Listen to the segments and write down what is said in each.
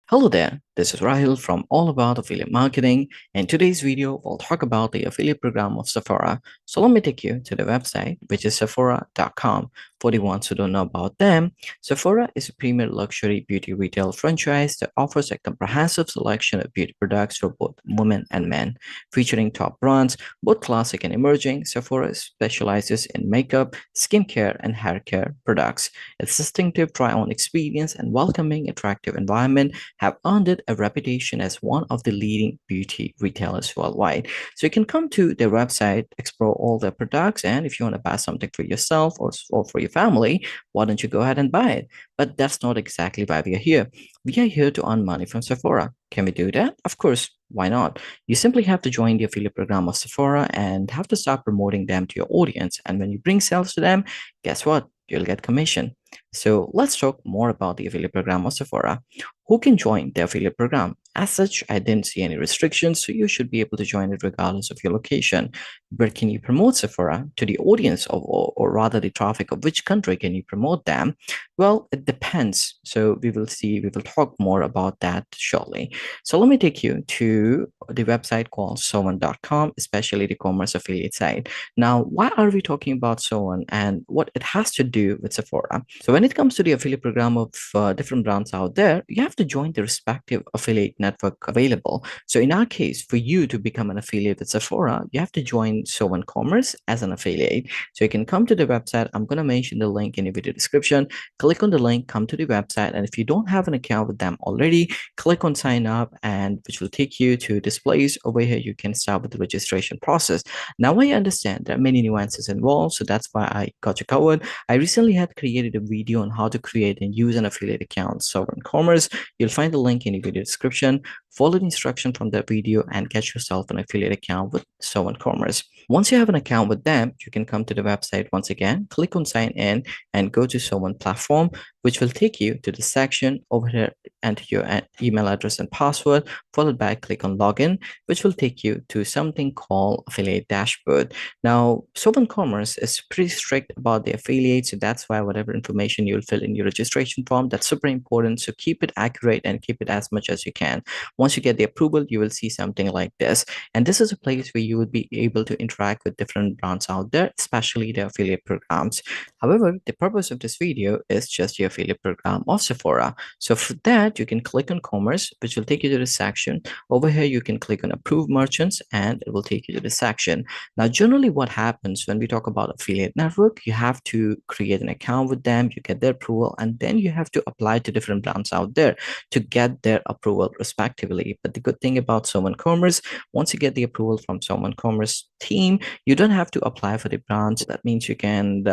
Hello there, this is Rahil from All About Affiliate Marketing. In today's video, we'll talk about the affiliate program of Sephora. So let me take you to the website, which is Sephora.com. For the ones who don't know about them, Sephora is a premier luxury beauty retail franchise that offers a comprehensive selection of beauty products for both women and men. Featuring top brands, both classic and emerging, Sephora specializes in makeup, skincare, and hair care products. Its distinctive try-on experience and welcoming, attractive environment have earned it a reputation as one of the leading beauty retailers worldwide. So you can come to their website, explore all their products, and if you want to buy something for yourself or for your family, why don't you go ahead and buy it? But that's not exactly why we are here. We are here to earn money from Sephora. Can we do that? Of course. Why not? You simply have to join the affiliate program of Sephora and have to start promoting them to your audience. And when you bring sales to them, guess what? You'll get commission. So let's talk more about the affiliate program of Sephora. Who can join the affiliate program? As such, I didn't see any restrictions, so you should be able to join it regardless of your location. Where can you promote Sephora to the audience of, or rather the traffic of which country can you promote them? Well, it depends. So we will talk more about that shortly. So let me take you to the website called Sowan.com, especially the commerce affiliate site. Now, why are we talking about Sowan and what it has to do with Sephora? So when it comes to the affiliate program of different brands out there, you have to join the respective affiliate network available. So in our case, for you to become an affiliate with Sephora, you have to join Sowan Commerce as an affiliate. So you can come to the website. I'm going to mention the link in the video description. Click on the link, come to the website, and if you don't have an account with them already, click on sign up, and which will take you to this place. Over here you can start with the registration process. Now I understand there are many nuances involved, so that's why I got you covered. I recently had created a video on how to create and use an affiliate account Sovereign Commerce. You'll find the link in the video description. Follow the instruction from that video and get yourself an affiliate account with Sovereign Commerce. Once you have an account with them, you can come to the website once again, click on sign in, and go to Someone platform, which will take you to the section over here. Enter your email address and password, followed by click on login, which will take you to something called affiliate dashboard. Now, Sovereign Commerce is pretty strict about the affiliates, so that's why whatever information you'll fill in your registration form, that's super important. So keep it accurate and keep it as much as you can. Once you get the approval, you will see something like this. And this is a place where you would be able to interact with different brands out there, especially the affiliate programs. However, the purpose of this video is just the affiliate program of Sephora. So for that, you can click on commerce, which will take you to the section. Over here, you can click on approved merchants and it will take you to the section. Now, generally what happens when we talk about affiliate network, you have to create an account with them, you get their approval, and then you have to apply to different brands out there to get their approval respectively. But the good thing about Someone Commerce, once you get the approval from Someone Commerce team, you don't have to apply for the brands. That means you can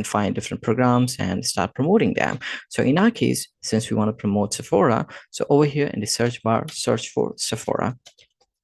find different programs and start promoting them. So in our case, since we want to promote Sephora, so over here in the search bar, search for Sephora.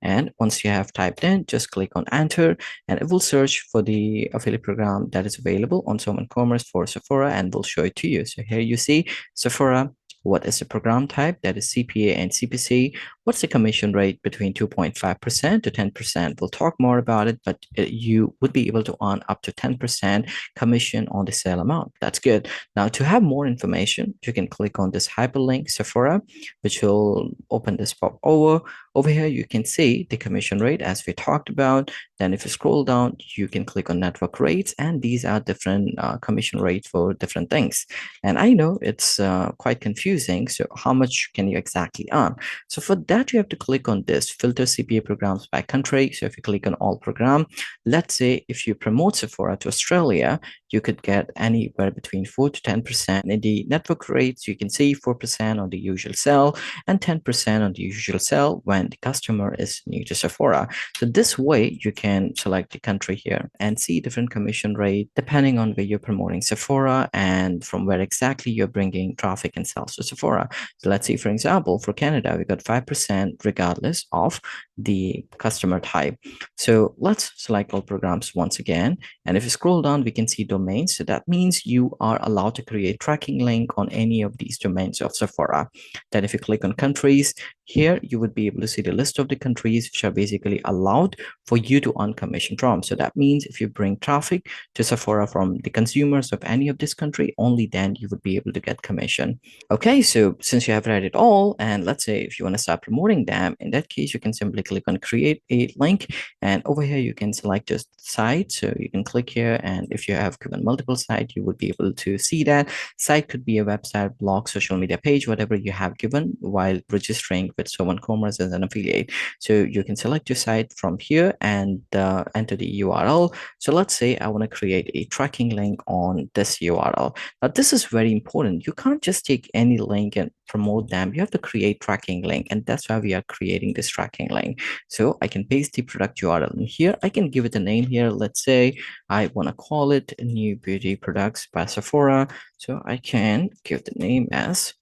And once you have typed in, just click on enter and it will search for the affiliate program that is available on Someone Commerce for Sephora and will show it to you. So here you see Sephora. What is the program type? That is CPA and CPC. What's the commission rate between 2.5% to 10%? We'll talk more about it, but you would be able to earn up to 10% commission on the sale amount. That's good. Now, to have more information, you can click on this hyperlink Sephora, which will open this pop over. Over here, you can see the commission rate as we talked about. Then if you scroll down, you can click on network rates, and these are different commission rates for different things. And I know it's quite confusing. So how much can you exactly earn? So for that, you have to click on this filter CPA programs by country. So if you click on all program, let's say if you promote Sephora to Australia, you could get anywhere between 4 to 10%. In the network rates, you can see 4% on the usual sell and 10% on the usual sell when the customer is new to Sephora. So this way you can select the country here and see different commission rate depending on where you're promoting Sephora and from where exactly you're bringing traffic and sales to Sephora. So let's see, for example, for Canada, we got 5% regardless of the customer type. So let's select all programs once again. And if you scroll down, we can see domains. So that means you are allowed to create tracking link on any of these domains of Sephora. Then if you click on countries, here you would be able to see the list of the countries which are basically allowed for you to earn commission from. So that means if you bring traffic to Sephora from the consumers of any of this country, only then you would be able to get commission. Okay, so since you have read it all, and let's say if you want to start promoting them, in that case, you can simply click on create a link, and over here you can select just site. So you can click here, and if you have given multiple sites, you would be able to see that site could be a website, blog, social media page, whatever you have given while registering with Someone Commerce as an affiliate. So you can select your site from here and enter the URL. So let's say I want to create a tracking link on this URL. Now, this is very important. You can't just take any link and promote them. You have to create tracking link, and that's why we are creating this tracking link. So I can paste the product URL in here. I can give it a name here. Let's say I want to call it New Beauty Products by Sephora. So I can give the name as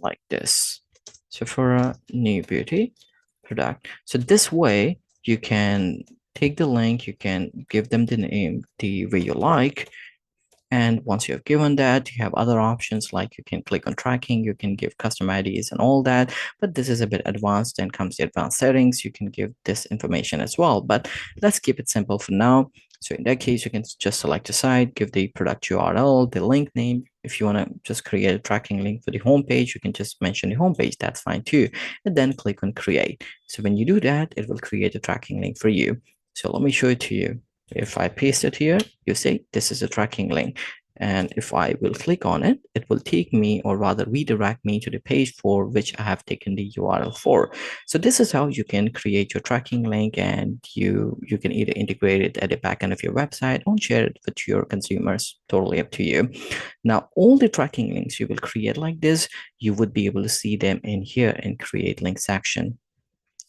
like this, Sephora New Beauty Product. So this way you can take the link, you can give them the name the way you like. And once you have given that, you have other options like you can click on tracking, you can give custom IDs and all that. But this is a bit advanced. Then comes the advanced settings. You can give this information as well. But let's keep it simple for now. So in that case, you can just select a site, give the product URL, the link name. If you want to just create a tracking link for the homepage, you can just mention the homepage. That's fine too. And then click on create. So when you do that, it will create a tracking link for you. So let me show it to you. If I paste it here, you see this is a tracking link. And if I will click on it, it will take me, or rather redirect me to the page for which I have taken the URL for. So this is how you can create your tracking link, and you can either integrate it at the back end of your website or share it with your consumers. Totally up to you. Now, all the tracking links you will create like this, you would be able to see them in here in create link section.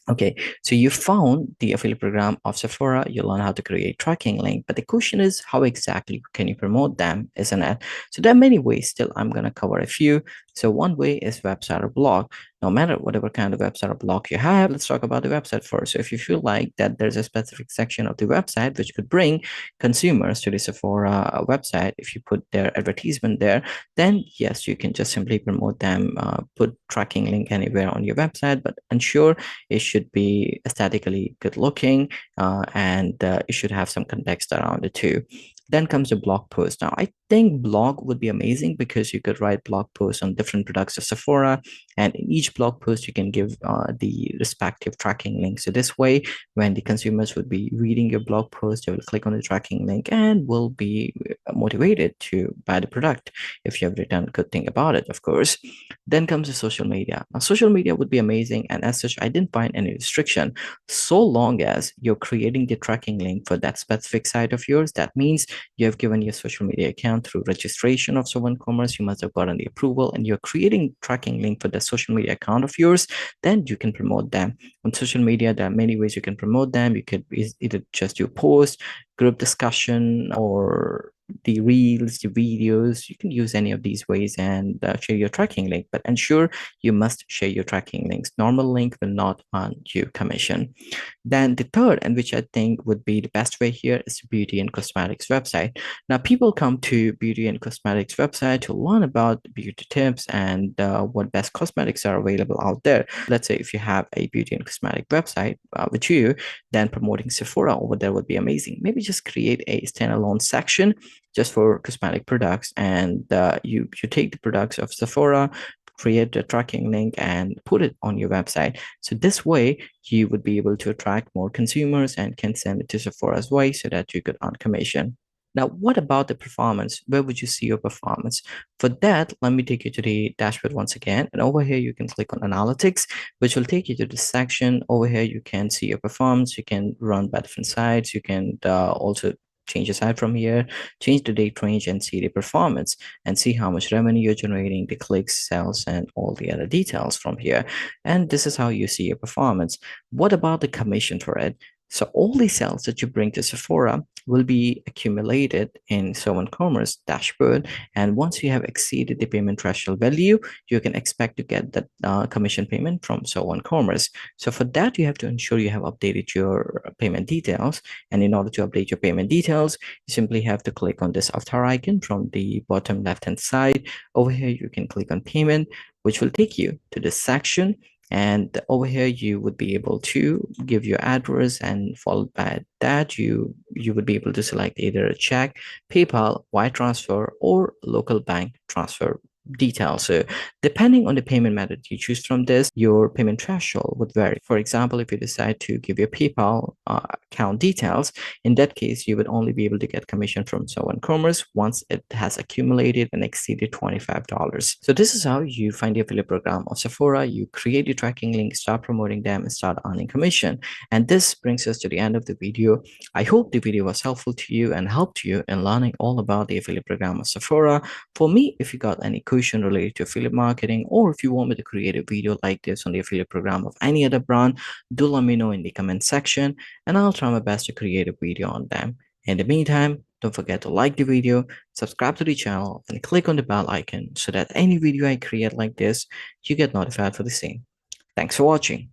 Okay, so you found the affiliate program of Sephora, you learn how to create tracking link, but the question is how exactly can you promote them, isn't it? So there are many ways. Still, I'm going to cover a few. So one way is website or blog. No matter whatever kind of website or blog you have, let's talk about the website first. So if you feel like that there's a specific section of the website which could bring consumers to the Sephora website, if you put their advertisement there, then yes, you can just simply promote them, put tracking link anywhere on your website, but ensure it should be aesthetically good looking, and it should have some context around it too. Then comes the blog post. Now, I think blog would be amazing because you could write blog posts on different products of Sephora, and in each blog post, you can give the respective tracking link. So this way, when the consumers would be reading your blog post, they will click on the tracking link and will be motivated to buy the product if you have written a good thing about it, of course. Then comes the social media. Now, social media would be amazing, and as such, I didn't find any restriction so long as you're creating the tracking link for that specific site of yours. That means you have given your social media account through registration of Someone Commerce. You must have gotten the approval, and you're creating tracking link for the social media account of yours. Then you can promote them on social media. There are many ways you can promote them. You could either just do post, group discussion, or the reels, the videos. You can use any of these ways and share your tracking link, but ensure you must share your tracking links. Normal link will not earn you commission. Then the third, and which I think would be the best way here, is the beauty and cosmetics website. Now, people come to beauty and cosmetics website to learn about beauty tips and what best cosmetics are available out there. Let's say if you have a beauty and cosmetic website with you, then promoting Sephora over there would be amazing. Maybe just create a standalone section just for cosmetic products, and you take the products of Sephora, create a tracking link and put it on your website. So this way you would be able to attract more consumers and can send it to Sephora's way so that you could earn commission. Now, what about the performance? Where would you see your performance? For that, let me take you to the dashboard once again. And over here, you can click on analytics, which will take you to this section. Over here, you can see your performance. You can run by different sites. You can also change the site from here, change the date range, and see the performance and see how much revenue you're generating, the clicks, sales, and all the other details from here. And this is how you see your performance. What about the commission for it? So all the sales that you bring to Sephora will be accumulated in So Commerce dashboard. And once you have exceeded the payment threshold value, you can expect to get that commission payment from So Commerce. So for that, you have to ensure you have updated your payment details. And in order to update your payment details, you simply have to click on this avatar icon from the bottom left-hand side. Over here, you can click on payment, which will take you to this section. And over here you would be able to give your address, and followed by that you would be able to select either a check, PayPal, wire transfer, or local bank transfer details. So depending on the payment method you choose from this, your payment threshold would vary. For example, if you decide to give your PayPal account details, in that case you would only be able to get commission from So Commerce once it has accumulated and exceeded $25. So this is how you find the affiliate program of Sephora. You create your tracking link, start promoting them, and start earning commission. And this brings us to the end of the video. I hope the video was helpful to you and helped you in learning all about the affiliate program of Sephora. For me, if you got any question related to affiliate marketing, or if you want me to create a video like this on the affiliate program of any other brand, do let me know in the comment section, and I'll try my best to create a video on them. In the meantime, don't forget to like the video, subscribe to the channel, and click on the bell icon so that any video I create like this, you get notified for the same. Thanks for watching.